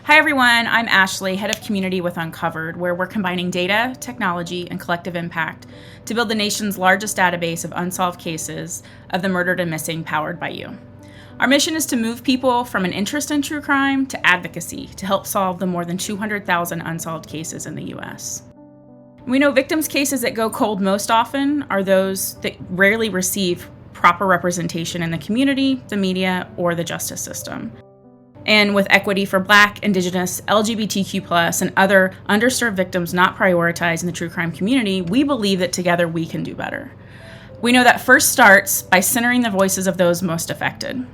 Hi everyone, I'm Ashley, Head of Community with Uncovered, where we're combining data, technology, and collective impact to build the nation's largest database of unsolved cases of the murdered and missing powered by you. Our mission is to move people from an interest in true crime to advocacy to help solve the more than 200,000 unsolved cases in the US. We know victims' cases that go cold most often are those that rarely receive proper representation in the community, the media, or the justice system. And with equity for Black, Indigenous, LGBTQ+, and other underserved victims not prioritized in the true crime community, we believe that together we can do better. We know that first starts by centering the voices of those most affected.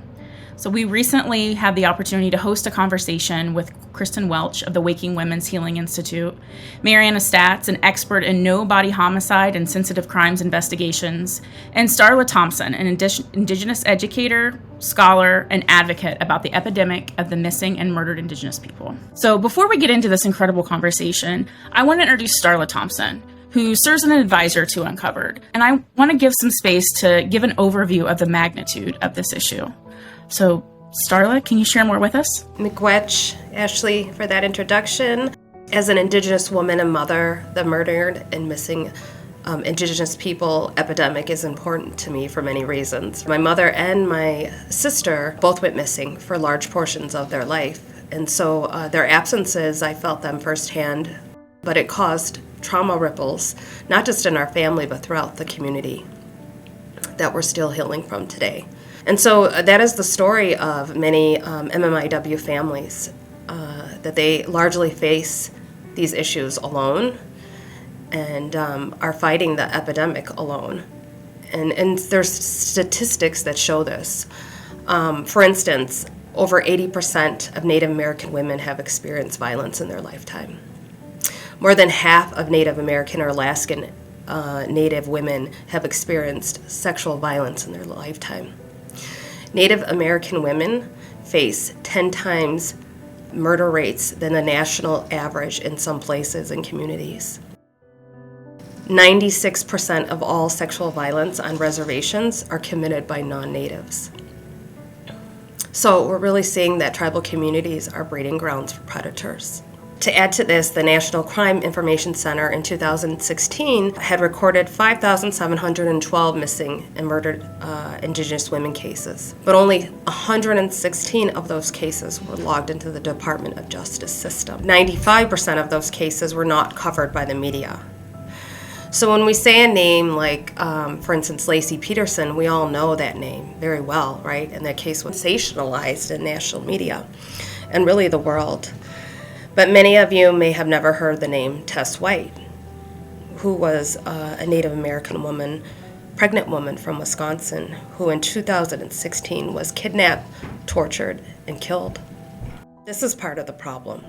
So we recently had the opportunity to host a conversation with Kristin Welch of the Waking Women's Healing Institute, Marianne Statz, an expert in no-body homicide and sensitive crimes investigations, and Starla Thompson, an Indigenous educator, scholar, and advocate about the epidemic of the missing and murdered Indigenous people. So before we get into this incredible conversation, I want to introduce Starla Thompson, who serves as an advisor to Uncovered. And I want to give some space to give an overview of the magnitude of this issue. So, Starla, can you share more with us? Miigwech, Ashley, for that introduction. As an Indigenous woman and mother, the murdered and missing Indigenous people epidemic is important to me for many reasons. My mother and my sister both went missing for large portions of their life. And so their absences, I felt them firsthand, but it caused trauma ripples, not just in our family, but throughout the community that we're still healing from today. And so that is the story of many MMIW families, that they largely face these issues alone and are fighting the epidemic alone. And there's statistics that show this. For instance, over 80% of Native American women have experienced violence in their lifetime. More than half of Native American or Alaskan Native women have experienced sexual violence in their lifetime. Native American women face 10 times murder rates than the national average in some places and communities. 96% of all sexual violence on reservations are committed by non-natives. So we're really seeing that tribal communities are breeding grounds for predators. To add to this, the National Crime Information Center in 2016 had recorded 5,712 missing and murdered Indigenous women cases, but only 116 of those cases were logged into the Department of Justice system. 95% of those cases were not covered by the media. So when we say a name like, for instance, Laci Peterson, we all know that name very well, right? And that case was sensationalized in national media and really the world. But many of you may have never heard the name Tess White, who was a Native American woman, pregnant woman from Wisconsin, who in 2016 was kidnapped, tortured, and killed. This is part of the problem.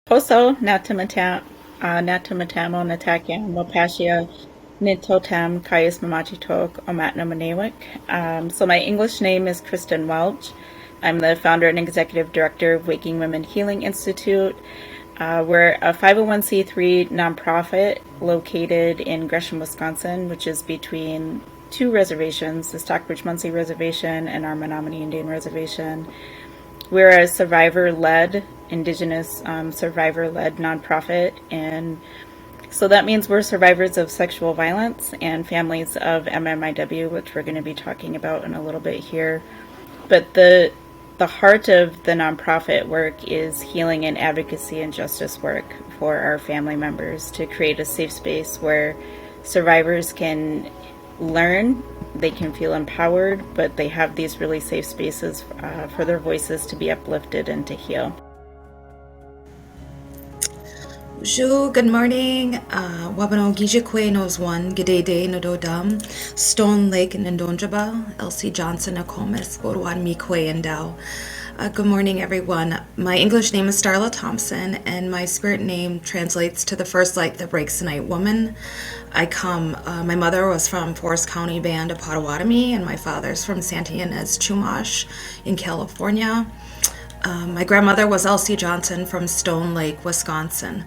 Poso Natamatamo Natakiam Wapashia Nitotam Kayas Mamachitok Omatno Manewik. So my English name is Kristin Welch. I'm the founder and executive director of Waking Women Healing Institute. We're a 501c3 nonprofit located in Gresham, Wisconsin, which is between two reservations, the Stockbridge-Munsee Reservation and our Menominee Indian Reservation. We're a survivor-led, Indigenous survivor-led nonprofit, and so that means we're survivors of sexual violence and families of MMIW, which we're going to be talking about in a little bit here. But the heart of the nonprofit work is healing and advocacy and justice work for our family members to create a safe space where survivors can learn, they can feel empowered, but they have these really safe spaces for their voices to be uplifted and to heal. Good morning. Wabano Gijikwe knows one, Gidede Nododam, Stone Lake Ndonjaba, Elsie Johnson Akomis, Borwan Mikwe and Dow. Good morning, everyone. My English name is Starla Thompson, and my spirit name translates to the first light that breaks the night woman. My mother was from Forest County Band of Potawatomi, and my father's from Santa Ynez Chumash in California. My grandmother was Elsie Johnson from Stone Lake, Wisconsin.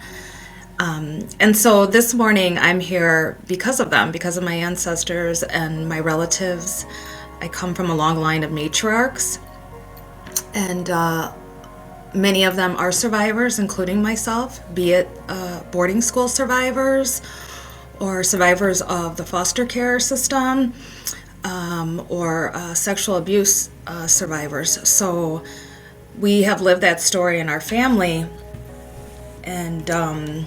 And so this morning I'm here because of them, because of my ancestors and my relatives. I come from a long line of matriarchs, and many of them are survivors, including myself, be it boarding school survivors or survivors of the foster care system, or sexual abuse survivors. So we have lived that story in our family, and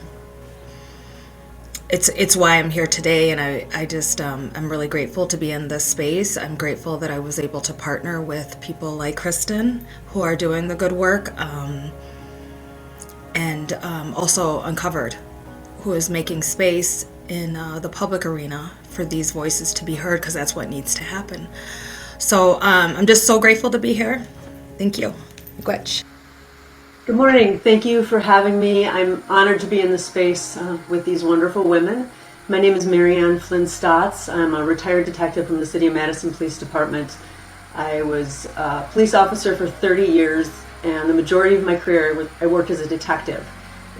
it's why I'm here today, and I just I'm really grateful to be in this space. I'm grateful that I was able to partner with people like Kristin, who are doing the good work, and also Uncovered, who is making space in the public arena for these voices to be heard, because that's what needs to happen. So I'm just so grateful to be here. Thank you. Gwetch. Good morning. Thank you for having me. I'm honored to be in this space with these wonderful women. My name is Marianne Statz. I'm a retired detective from the City of Madison Police Department. I was a police officer for 30 years, and the majority of my career I worked as a detective,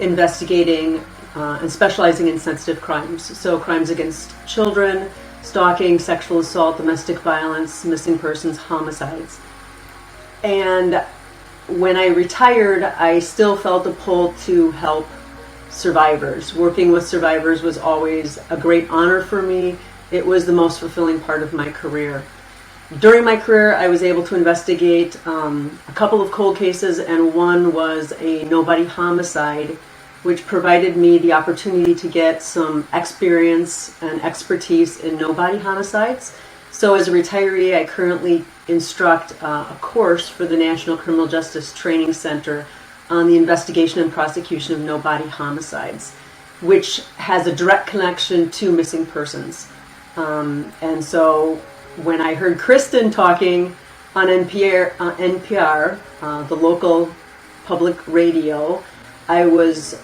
investigating and specializing in sensitive crimes. So crimes against children, stalking, sexual assault, domestic violence, missing persons, homicides. And when I retired, I still felt a pull to help survivors. Working with survivors was always a great honor for me. It was the most fulfilling part of my career. During my career, I was able to investigate a couple of cold cases, and one was a nobody homicide, which provided me the opportunity to get some experience and expertise in nobody homicides. So as a retiree, I currently instruct a course for the National Criminal Justice Training Center on the investigation and prosecution of no-body homicides, which has a direct connection to missing persons. And so when I heard Kristin talking on NPR, the local public radio, I was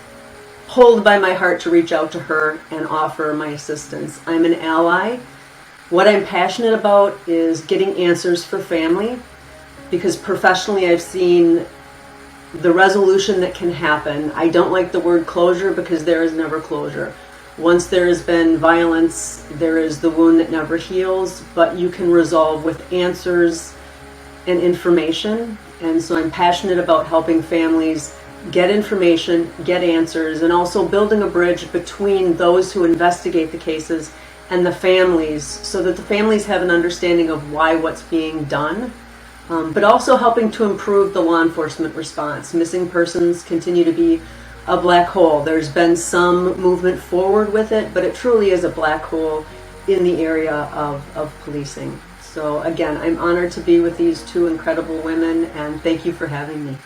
pulled by my heart to reach out to her and offer my assistance. I'm an ally. What I'm passionate about is getting answers for family, because professionally I've seen the resolution that can happen. I don't like the word closure, because there is never closure. Once there has been violence, there is the wound that never heals, but you can resolve with answers and information. And so I'm passionate about helping families get information, get answers, and also building a bridge between those who investigate the cases and the families, so that the families have an understanding of why what's being done, but also helping to improve the law enforcement response. Missing persons continue to be a black hole. There's been some movement forward with it, but it truly is a black hole in the area of policing. So again, I'm honored to be with these two incredible women, and thank you for having me.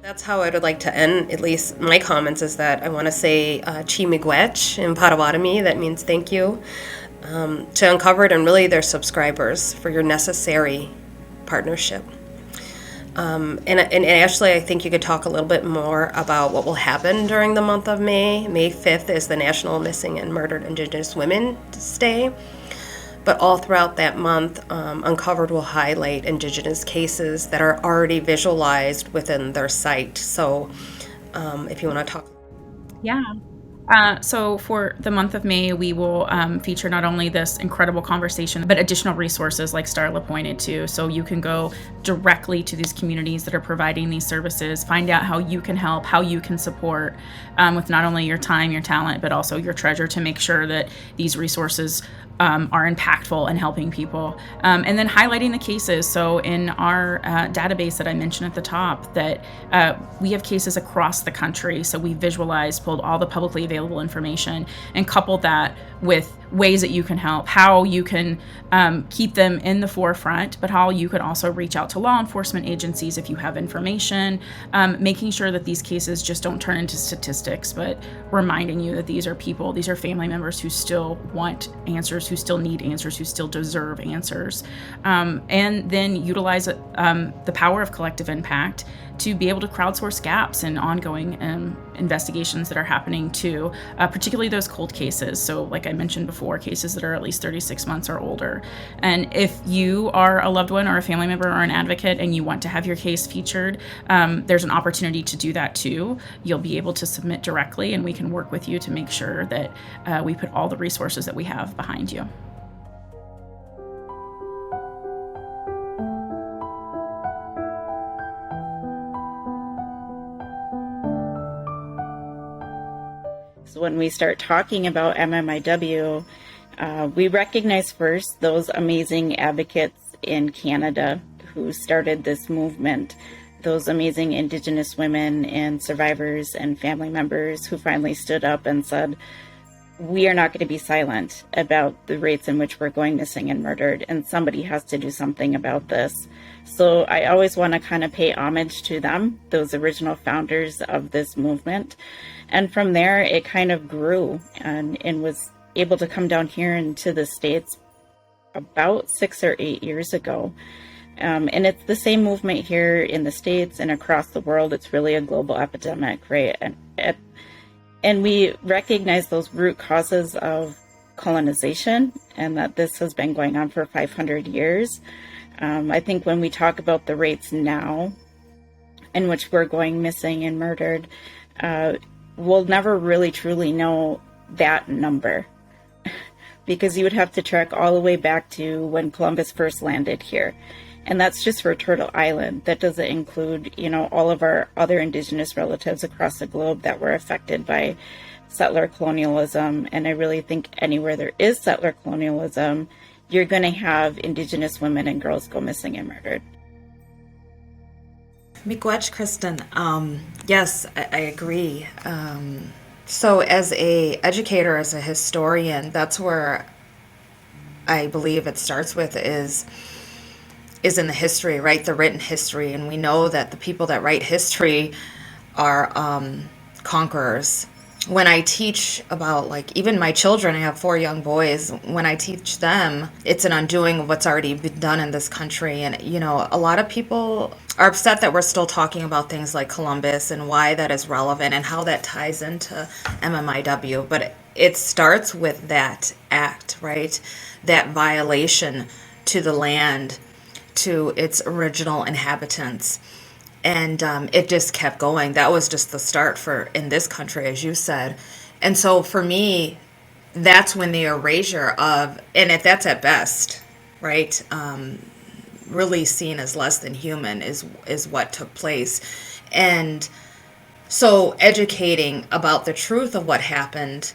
That's how I would like to end, at least my comments, is that I want to say Chi Miigwech in Potawatomi. That means thank you to Uncovered and really their subscribers for your necessary partnership. And Ashley, I think you could talk a little bit more about what will happen during the month of May. May 5th is the National Missing and Murdered Indigenous Women's Day. But all throughout that month, Uncovered will highlight Indigenous cases that are already visualized within their site. So if you want to talk. Yeah. So for the month of May, we will feature not only this incredible conversation, but additional resources like Starla pointed to. So you can go directly to these communities that are providing these services, find out how you can help, how you can support with not only your time, your talent, but also your treasure to make sure that these resources are impactful and helping people. And then highlighting the cases. So in our database that I mentioned at the top, that we have cases across the country. So we visualized, pulled all the publicly available information and coupled that with ways that you can help, how you can keep them in the forefront, but how you can also reach out to law enforcement agencies if you have information, making sure that these cases just don't turn into statistics, but reminding you that these are people, these are family members who still want answers, who still need answers, who still deserve answers. And then utilize the power of collective impact to be able to crowdsource gaps in ongoing investigations that are happening too, particularly those cold cases. So like I mentioned before, cases that are at least 36 months or older. And if you are a loved one or a family member or an advocate and you want to have your case featured, there's an opportunity to do that too. You'll be able to submit directly, and we can work with you to make sure that we put all the resources that we have behind you. So when we start talking about MMIW, we recognize first those amazing advocates in Canada who started this movement, those amazing Indigenous women and survivors and family members who finally stood up and said, we are not going to be silent about the rates in which we're going missing and murdered, and somebody has to do something about this. So I always want to kind of pay homage to them, those original founders of this movement. And from there, it kind of grew and was able to come down here into the States about 6 or 8 years ago. And it's the same movement here in the States and across the world. It's really a global epidemic, right? And we recognize those root causes of colonization and that this has been going on for 500 years. I think when we talk about the rates now in which we're going missing and murdered, we'll never really truly know that number because you would have to track all the way back to when Columbus first landed here. And that's just for Turtle Island. That doesn't include, all of our other Indigenous relatives across the globe that were affected by settler colonialism. And I really think anywhere there is settler colonialism, you're going to have Indigenous women and girls go missing and murdered. Miigwech, Kristin. Yes, I agree. So as a educator, as a historian, that's where I believe it starts with is in the history, right? The written history. And we know that the people that write history are conquerors. When I teach about, even my children, I have 4 young boys, when I teach them, it's an undoing of what's already been done in this country. And, a lot of people are upset that we're still talking about things like Columbus and why that is relevant and how that ties into MMIW. But it starts with that act, right? That violation to the land, to its original inhabitants. And it just kept going. That was just the start in this country, as you said. And so for me, that's when the erasure of, and if that's at best, right, really seen as less than human is what took place. And so educating about the truth of what happened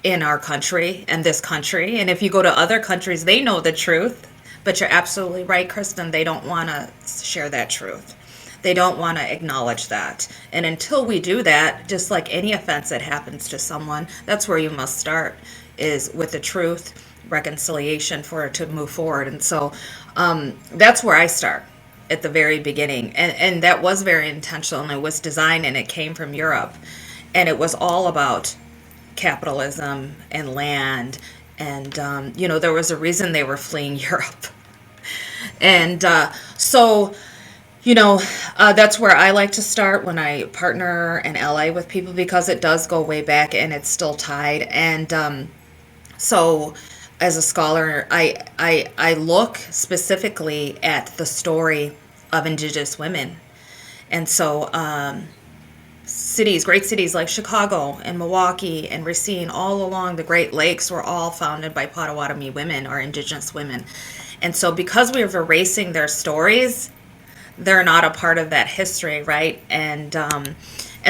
in our country and this country, and if you go to other countries, they know the truth. But you're absolutely right, Kristin, they don't want to share that truth. They don't want to acknowledge that. And until we do that, just like any offense that happens to someone, that's where you must start, is with the truth, reconciliation for it to move forward. And so that's where I start at the very beginning. And that was very intentional, and it was designed, and it came from Europe. And it was all about capitalism and land. And, there was a reason they were fleeing Europe. And so that's where I like to start when I partner and ally with people, because it does go way back and it's still tied. And so as a scholar, I look specifically at the story of Indigenous women. And so great cities like Chicago and Milwaukee and Racine, all along the Great Lakes, were all founded by Potawatomi women or Indigenous women. And so because we are erasing their stories, they're not a part of that history, right? And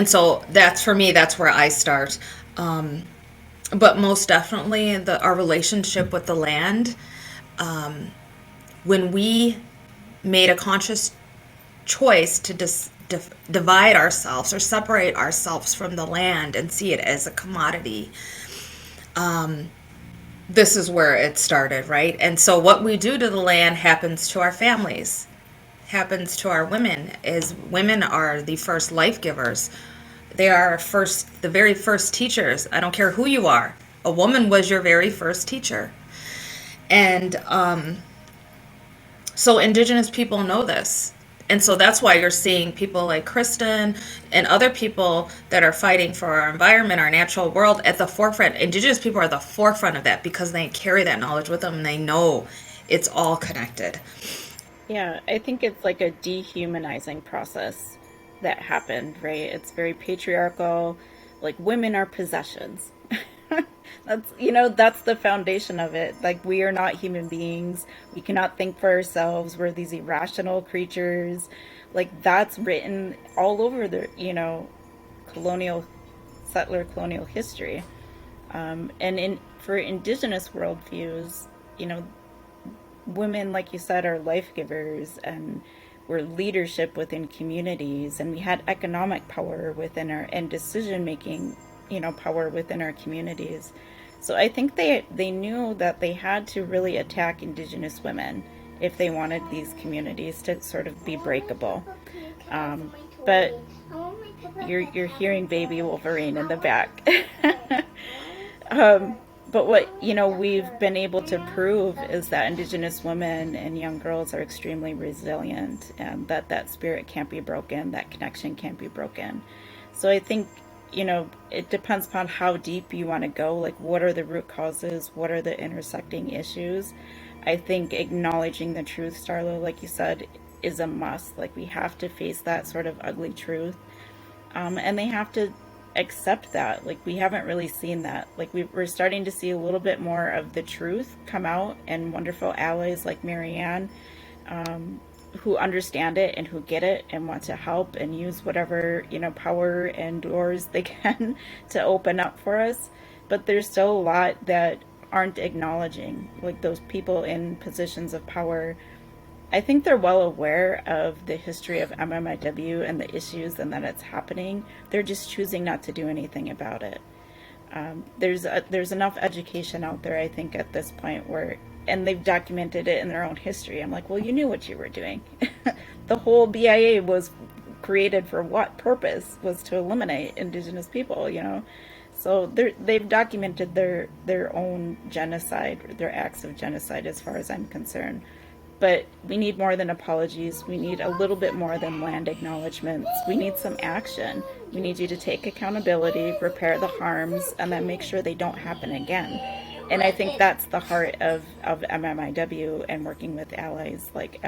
so that's, for me, that's where I start. But most definitely our relationship with the land, when we made a conscious choice to divide ourselves or separate ourselves from the land and see it as a commodity, this is where it started, right? And so what we do to the land happens to our families, happens to our women, is women are the first life givers. They are the very first teachers. I don't care who you are. A woman was your very first teacher. And so Indigenous people know this. And so that's why you're seeing people like Kristin and other people that are fighting for our environment, our natural world at the forefront. Indigenous people are the forefront of that because they carry that knowledge with them and they know it's all connected. Yeah, I think it's like a dehumanizing process that happened, right? It's very patriarchal, like women are possessions. That's the foundation of it. Like, we are not human beings. We cannot think for ourselves. We're these irrational creatures. Like, that's written all over the, colonial, settler colonial history. And for indigenous worldviews, women, like you said, are life givers, and we're leadership within communities, and we had economic power within and decision making, power within our communities. So I think they knew that they had to really attack indigenous women if they wanted these communities to sort of be breakable. But you're hearing baby Wolverine in the back. But what we've been able to prove is that indigenous women and young girls are extremely resilient, and that spirit can't be broken, that connection can't be broken. So I think it depends upon how deep you want to go. Like, what are the root causes? What are the intersecting issues? I think acknowledging the truth, Starla, like you said, is a must. Like, we have to face that sort of ugly truth, and they have to accept that. Like, we haven't really seen that. Like, we're starting to see a little bit more of the truth come out, and wonderful allies like Marianne, who understand it and who get it and want to help and use whatever power and doors they can to open up for us. But there's still a lot that aren't acknowledging, like those people in positions of power. I think they're well aware of the history of MMIW and the issues and that it's happening. They're just choosing not to do anything about it. There's enough education out there, I think, at this point and they've documented it in their own history. I'm like, well, you knew what you were doing. The whole BIA was created for what purpose? Was to eliminate indigenous people, So they've documented their own genocide, their acts of genocide, as far as I'm concerned. But we need more than apologies. We need a little bit more than land acknowledgments. We need some action. We need you to take accountability, repair the harms, and then make sure they don't happen again. And I think that's the heart of MMIW and working with allies like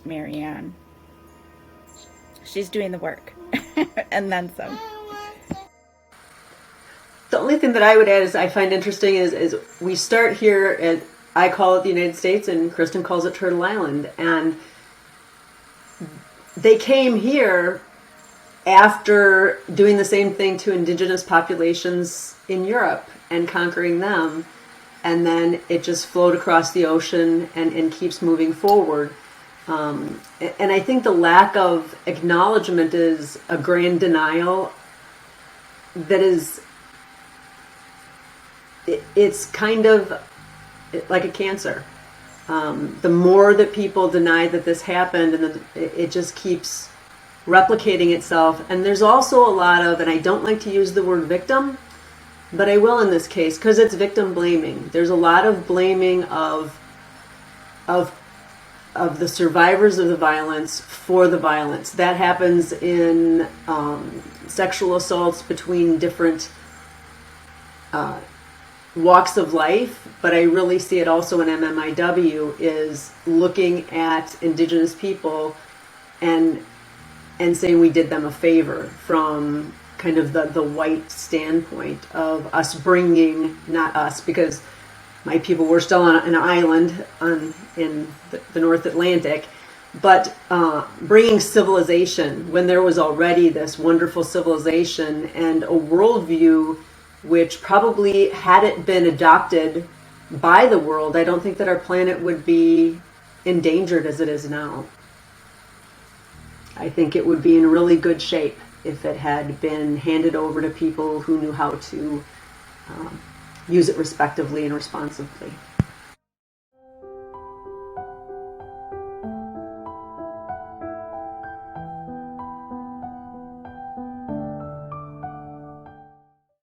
Marianne. She's doing the work, and then some. The only thing that I would add is I find interesting is we start here at, I call it the United States and Kristin calls it Turtle Island, and they came here after doing the same thing to indigenous populations in Europe and conquering them. And then it just flowed across the ocean and keeps moving forward. And I think the lack of acknowledgement is a grand denial that is, it's kind of like a cancer. The more that people deny that this happened, and it just keeps replicating itself. And there's also a lot of, and I don't like to use the word victim, but I will in this case, because it's victim blaming. There's a lot of blaming of the survivors of the violence for the violence. That happens in sexual assaults between different walks of life, but I really see it also in MMIW, is looking at indigenous people and saying we did them a favor from kind of the white standpoint of us bringing, not us, because my people were still on an island in the North Atlantic, but bringing civilization when there was already this wonderful civilization and a worldview which probably, had it been adopted by the world, I don't think that our planet would be endangered as it is now. I think it would be in really good shape if it had been handed over to people who knew how to use it respectively and responsibly.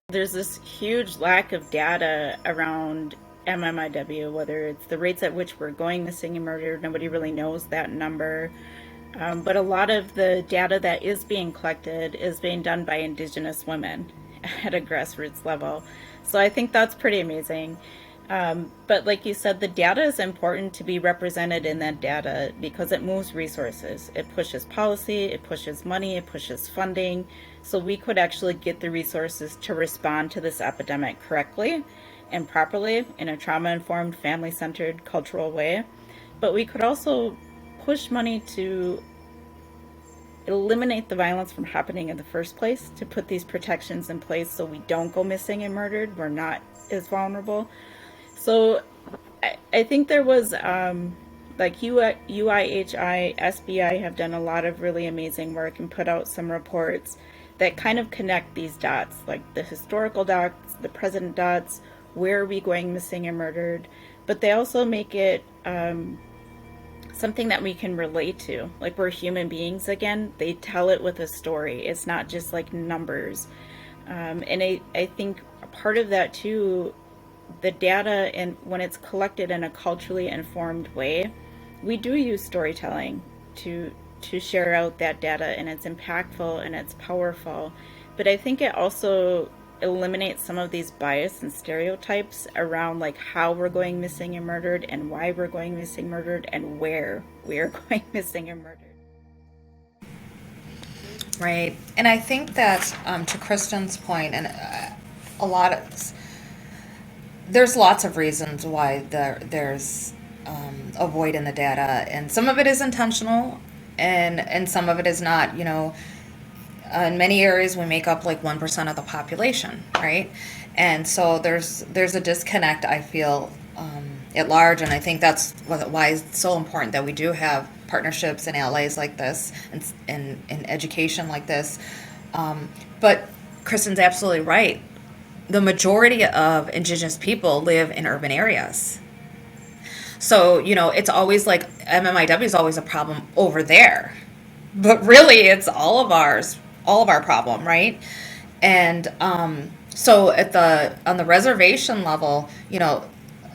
There's this huge lack of data around MMIW, whether it's the rates at which we're going missing and murdered. Nobody really knows that number. But a lot of the data that is being collected is being done by Indigenous women at a grassroots level. So I think that's pretty amazing. But like you said, the data is important to be represented in that data because it moves resources. It pushes policy, it pushes money, it pushes funding. So we could actually get the resources to respond to this epidemic correctly and properly in a trauma-informed, family-centered, cultural way. But we could also push money to eliminate the violence from happening in the first place, to put these protections in place so we don't go missing and murdered. We're not as vulnerable. So I think there was like UIHI, SBI have done a lot of really amazing work and put out some reports that kind of connect these dots, like the historical dots, the present dots, where are we going missing and murdered, but they also make it something that we can relate to. Like we're human beings again. They tell it with a story. It's not just like numbers. And I think part of that too, the data, and when it's collected in a culturally informed way, we do use storytelling to share out that data, and it's impactful and it's powerful. But I think it also eliminates some of these bias and stereotypes around like how we're going missing and murdered and why we're going missing, murdered, and where we're going missing and murdered. Right. And I think that to Kristin's point, and there's lots of reasons why there's a void in the data, and some of it is intentional, and some of it is not. In many areas we make up like 1% of the population, right? And so there's a disconnect, I feel, at large, and I think that's why it's so important that we do have partnerships and allies like this and education like this. But Kristin's absolutely right. The majority of Indigenous people live in urban areas. So, it's always like MMIW is always a problem over there. But really, it's all of our problem, right? And so on the reservation level,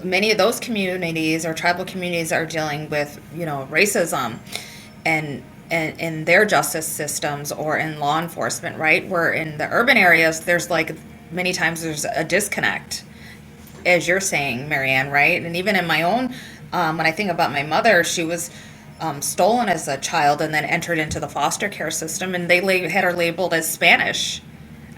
many of those communities or tribal communities are dealing with, racism and in their justice systems or in law enforcement, right? Where in the urban areas, there's like many times there's a disconnect, as you're saying, Marianne, right? And even in my own, when I think about my mother, she was stolen as a child and then entered into the foster care system, and they had her labeled as Spanish.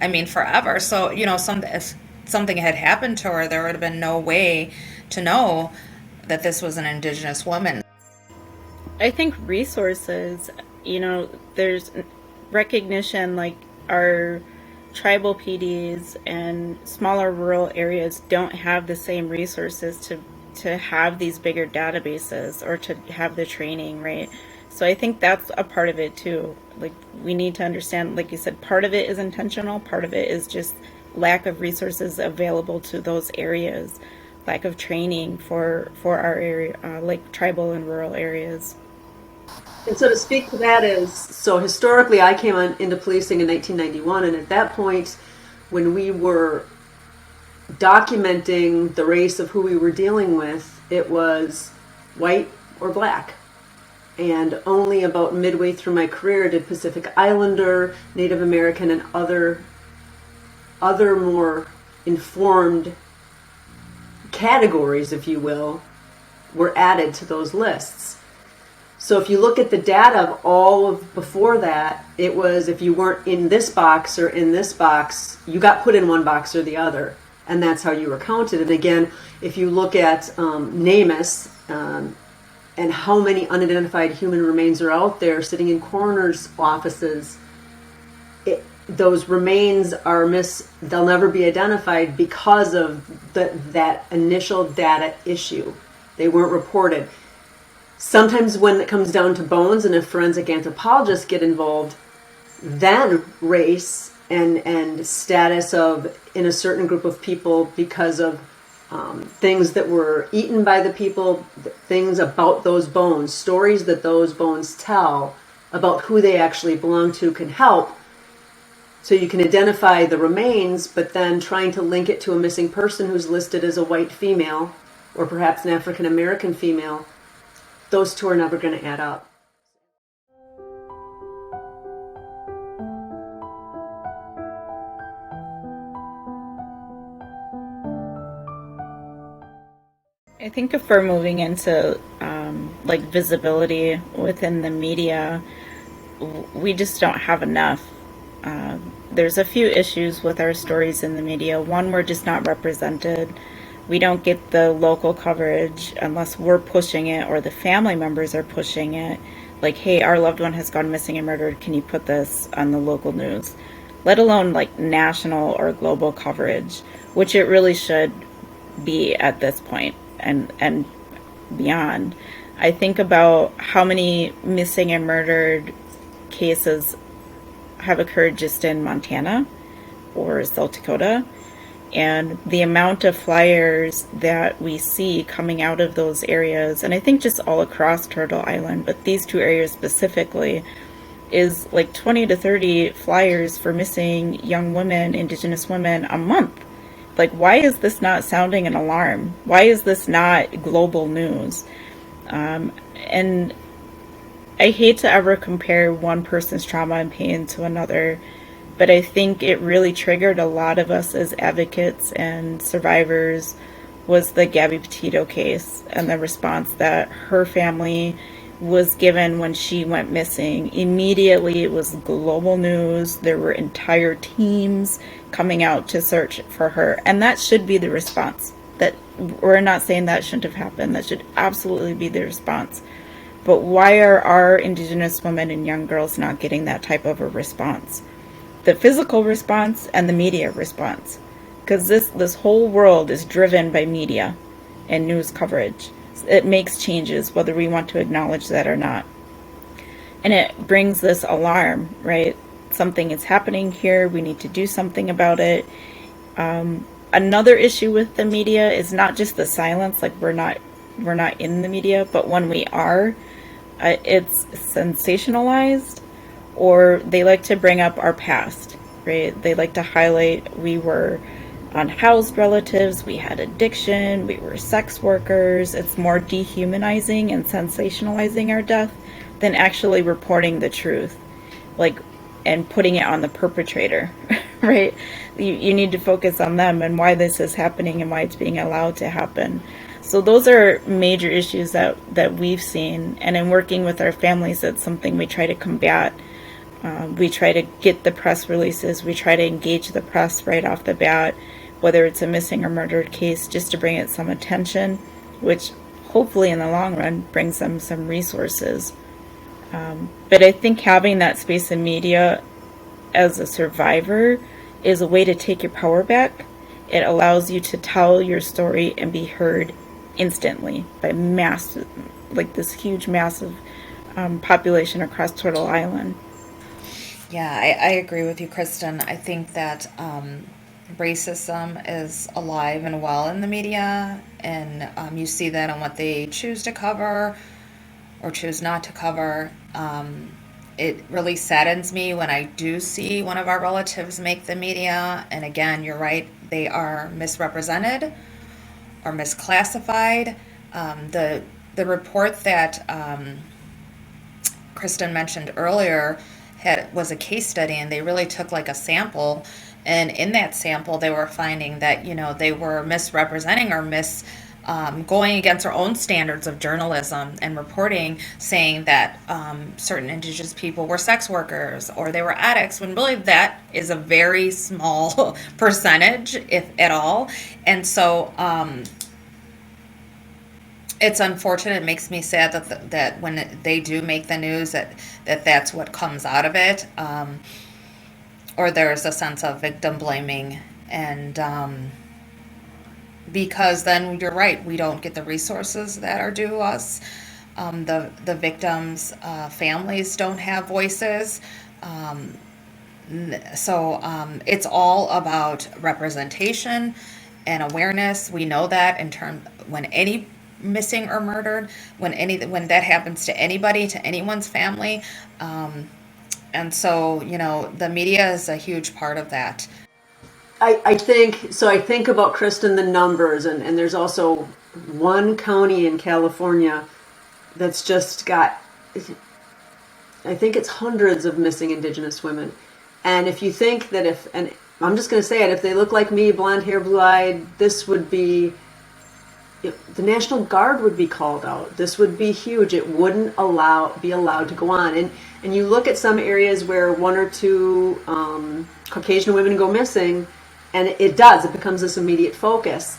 I mean, forever. So, if something had happened to her, there would have been no way to know that this was an Indigenous woman. I think resources, there's recognition, like our tribal PDs and smaller rural areas don't have the same resources to have these bigger databases or to have the training, right? So I think that's a part of it too. Like we need to understand, like you said, part of it is intentional, part of it is just lack of resources available to those areas, lack of training for our area, like tribal and rural areas. And so to speak to that so historically I came into policing in 1991, and at that point when we were documenting the race of who we were dealing with, it was white or black. And only about midway through my career did Pacific Islander, Native American, and other more informed categories, if you will, were added to those lists. So if you look at the data of all of before that, it was if you weren't in this box or in this box, you got put in one box or the other. And that's how you were counted. And again, if you look at NamUs and how many unidentified human remains are out there sitting in coroner's offices, those remains are they'll never be identified because of that initial data issue. They weren't reported. Sometimes when it comes down to bones and if forensic anthropologists get involved, then race and status of in a certain group of people because of things that were eaten by the people, things about those bones, stories that those bones tell about who they actually belong to can help. So you can identify the remains, but then trying to link it to a missing person who's listed as a white female or perhaps an African American female, those two are never going to add up. I think if we're moving into like visibility within the media, we just don't have enough. There's a few issues with our stories in the media. One, we're just not represented. We don't get the local coverage unless we're pushing it or the family members are pushing it. Like, hey, our loved one has gone missing and murdered. Can you put this on the local news? Let alone like national or global coverage, which it really should be at this point and beyond. I think about how many missing and murdered cases have occurred just in Montana or South Dakota, and the amount of flyers that we see coming out of those areas, and I think just all across Turtle Island, but these two areas specifically, is like 20 to 30 flyers for missing young women, Indigenous women, a month. Like, why is this not sounding an alarm? Why is this not global news? And I hate to ever compare one person's trauma and pain to another, but I think it really triggered a lot of us as advocates and survivors was the Gabby Petito case and the response that her family was given when she went missing. Immediately, it was global news. There were entire teams coming out to search for her. And that should be the response. That we're not saying that shouldn't have happened. That should absolutely be the response. But why are our Indigenous women and young girls not getting that type of a response? The physical response and the media response. Because this whole world is driven by media and news coverage. It makes changes whether we want to acknowledge that or not. And it brings this alarm, right? Something is happening here. We need to do something about it. Another issue with the media is not just the silence, like we're not in the media, but when we are, it's sensationalized, or they like to bring up our past, right? They like to highlight we were unhoused relatives, we had addiction, we were sex workers. It's more dehumanizing and sensationalizing our death than actually reporting the truth, like, and putting it on the perpetrator, right? You need to focus on them and why this is happening and why it's being allowed to happen. So those are major issues that we've seen, and in working with our families, that's something we try to combat. We try to get the press releases, we try to engage the press right off the bat, whether it's a missing or murdered case, just to bring it some attention, which hopefully in the long run brings them some resources. But I think having that space in media as a survivor is a way to take your power back. It allows you to tell your story and be heard instantly by like this huge, massive population across Turtle Island. Yeah, I agree with you, Kristin. I think that racism is alive and well in the media, and you see that on what they choose to cover or choose not to cover. It really saddens me when I do see one of our relatives make the media, and again, you're right, they are misrepresented or misclassified. The report that Kristin mentioned earlier was a case study, and they really took like a sample, and in that sample they were finding that they were misrepresenting or going against their own standards of journalism and reporting, saying that certain Indigenous people were sex workers or they were addicts, when really that is a very small percentage, if at all. And so it's unfortunate. It makes me sad that when they do make the news, that's what comes out of it, or there's a sense of victim blaming, and because then you're right, we don't get the resources that are due us. The victims' families don't have voices. So it's all about representation and awareness. We know that when any missing or murdered, when that happens to anybody, to anyone's family, and so the media is a huge part of that. I think about, Kristin, the numbers, and there's also one county in California that's just got, I think it's hundreds of missing Indigenous women. And if you think that and I'm just going to say it, if they look like me, blonde hair, blue eyed, this would be the National Guard would be called out. This would be huge. It wouldn't be allowed to go on. And you look at some areas where one or two Caucasian women go missing, and it becomes this immediate focus.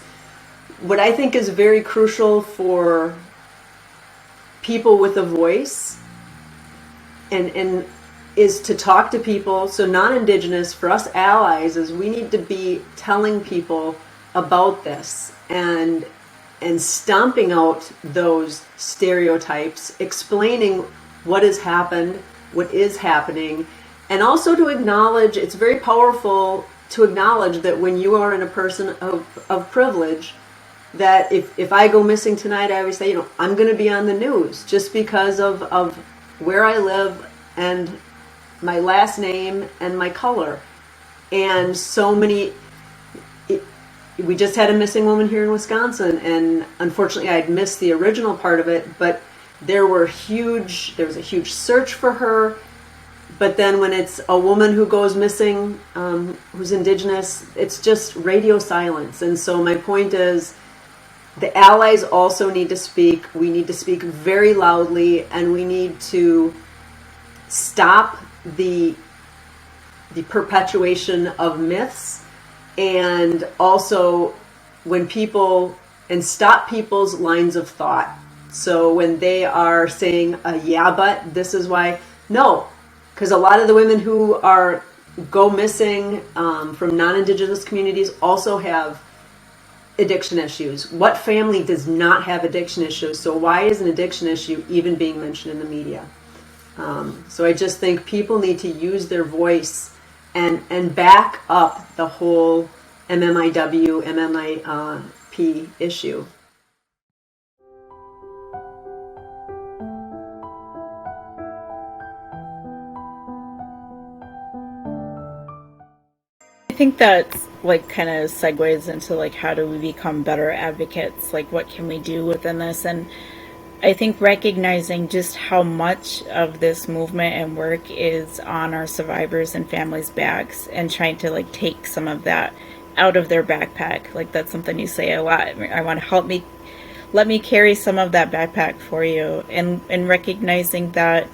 What I think is very crucial for people with a voice and is to talk to people. So non-Indigenous, for us allies, is we need to be telling people about this and stomping out those stereotypes, explaining what has happened, what is happening, and also to acknowledge, it's very powerful to acknowledge that when you are in a person of privilege, that if I go missing tonight, I always say, I'm going to be on the news just because of where I live and my last name and my color. And so many, we just had a missing woman here in Wisconsin, and unfortunately I'd missed the original part of it, but there was a huge search for her. But then when it's a woman who goes missing, who's Indigenous, it's just radio silence. And so my point is, the allies also need to speak. We need to speak very loudly, and we need to stop the perpetuation of myths, and also stop people's lines of thought. So when they are saying, yeah, but this is why, no, because a lot of the women who go missing from non-Indigenous communities also have addiction issues. What family does not have addiction issues? So why is an addiction issue even being mentioned in the media? So I just think people need to use their voice and back up the whole MMIW, MMIP issue. I think that's kind of segues into how do we become better advocates? What can we do within this? And I think recognizing just how much of this movement and work is on our survivors and families' backs, and trying to take some of that out of their backpack. That's something you say a lot. I want to let me carry some of that backpack for you, and recognizing that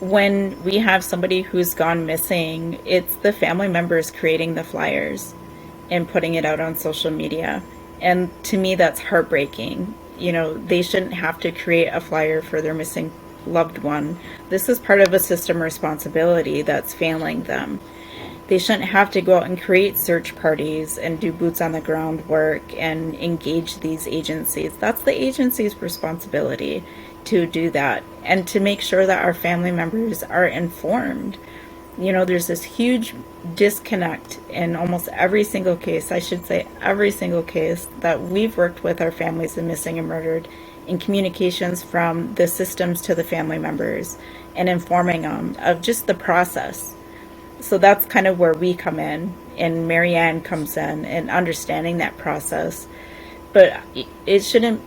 when we have somebody who's gone missing, it's the family members creating the flyers and putting it out on social media. And to me, that's heartbreaking. They shouldn't have to create a flyer for their missing loved one. This is part of a system responsibility that's failing them. They shouldn't have to go out and create search parties and do boots on the ground work and engage these agencies. That's the agency's responsibility to do that, and to make sure that our family members are informed. There's this huge disconnect in almost every single case, that we've worked with our families of missing and murdered, in communications from the systems to the family members and informing them of just the process. So that's kind of where we come in, and Marianne comes in, and understanding that process. But it shouldn't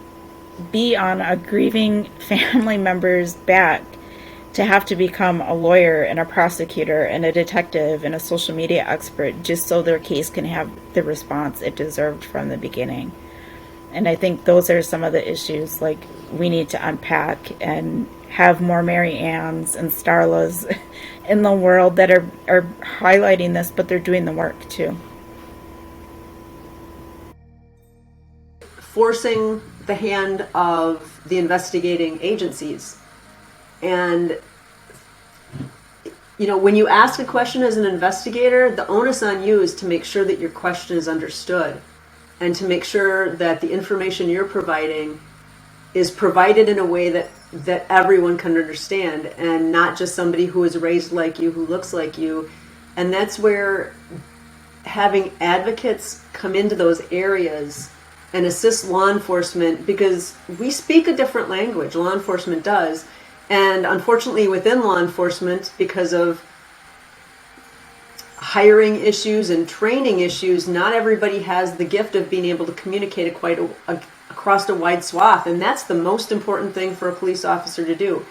be on a grieving family member's back to have to become a lawyer and a prosecutor and a detective and a social media expert just so their case can have the response it deserved from the beginning. And I think those are some of the issues we need to unpack, and have more Mariannes and Starlas in the world that are highlighting this, but they're doing the work too. Forcing the hand of the investigating agencies. And when you ask a question as an investigator, the onus on you is to make sure that your question is understood, and to make sure that the information you're providing is provided in a way that everyone can understand, and not just somebody who is raised like you, who looks like you. And that's where having advocates come into those areas and assist law enforcement, because we speak a different language, law enforcement does. And unfortunately within law enforcement, because of hiring issues and training issues, not everybody has the gift of being able to communicate across a wide swath. And that's the most important thing for a police officer to do.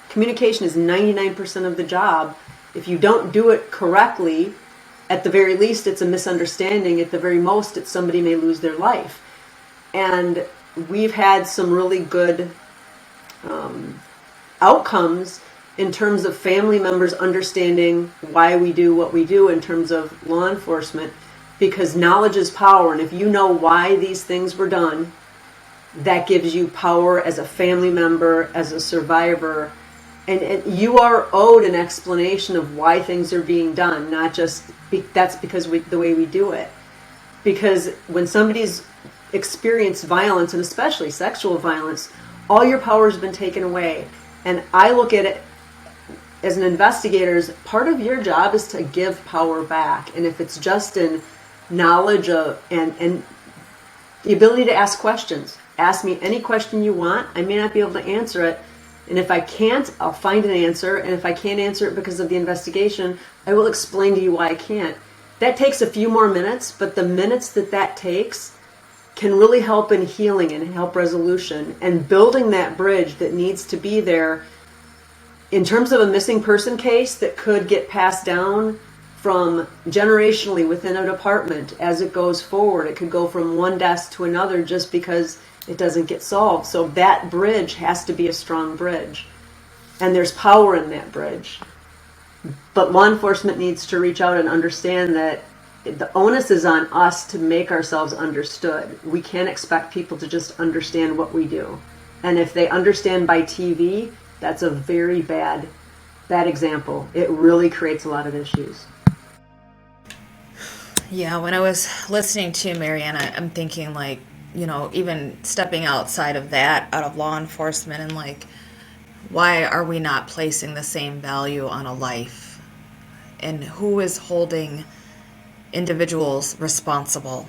Communication is 99% of the job. If you don't do it correctly, at the very least it's a misunderstanding. At the very most, somebody may lose their life. And we've had some really good outcomes in terms of family members understanding why we do what we do in terms of law enforcement, because knowledge is power. And if you know why these things were done, that gives you power as a family member, as a survivor. And you are owed an explanation of why things are being done, not just that's because the way we do it. Because when somebody's experienced violence, and especially sexual violence, all your power has been taken away. And I look at it as an investigator, part of your job is to give power back. And if it's just in knowledge of and the ability to ask questions. Ask me any question you want. I may not be able to answer it. And if I can't, I'll find an answer. And if I can't answer it because of the investigation, I will explain to you why I can't. That takes a few more minutes, but the minutes that takes can really help in healing and help resolution and building that bridge that needs to be there in terms of a missing person case that could get passed down from generationally within a department as it goes forward. It could go from one desk to another just because it doesn't get solved. So that bridge has to be a strong bridge. And there's power in that bridge. But law enforcement needs to reach out and understand that the onus is on us to make ourselves understood. We can't expect people to just understand what we do. And if they understand by TV, that's a very bad example. It really creates a lot of issues. Yeah, when I was listening to Marianne, I'm thinking like, even stepping outside of that, out of law enforcement, and like, why are we not placing the same value on a life? And who is holding individuals responsible?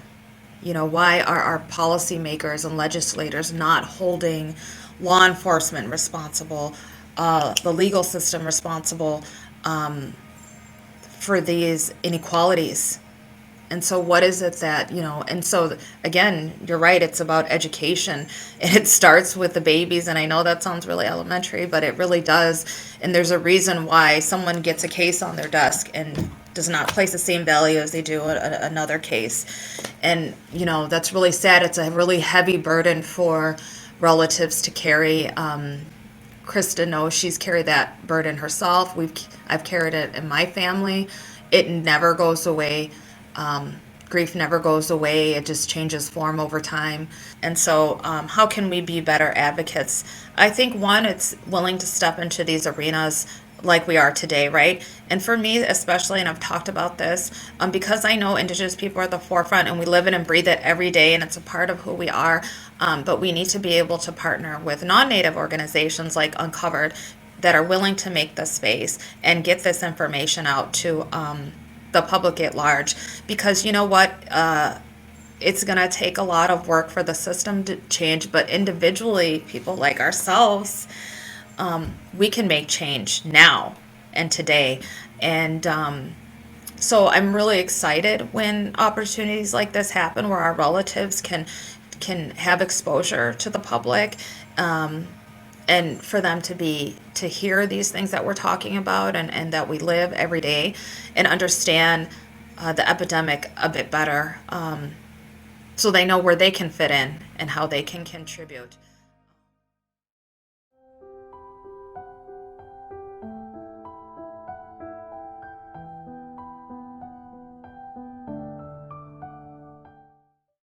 Why are our policymakers and legislators not holding law enforcement responsible, the legal system responsible for these inequalities? And so what is it that, and so again, you're right, it's about education. And it starts with the babies. And I know that sounds really elementary, but it really does. And there's a reason why someone gets a case on their desk and does not place the same value as they do another case. And, that's really sad. It's a really heavy burden for relatives to carry. Kristin knows she's carried that burden herself. I've carried it in my family. It never goes away. Grief never goes away. It just changes form over time. And so how can we be better advocates? I think, one, it's willing to step into these arenas like we are today, right? And for me especially, and I've talked about this, because I know Indigenous people are at the forefront and we live it and breathe it every day and it's a part of who we are, but we need to be able to partner with non-Native organizations like Uncovered that are willing to make the space and get this information out to the public at large, because you know what, it's going to take a lot of work for the system to change, but individually, people like ourselves, we can make change now and today. And so I'm really excited when opportunities like this happen where our relatives can have exposure to the public, and for them to hear these things that we're talking about and that we live every day and understand the epidemic a bit better, so they know where they can fit in and how they can contribute.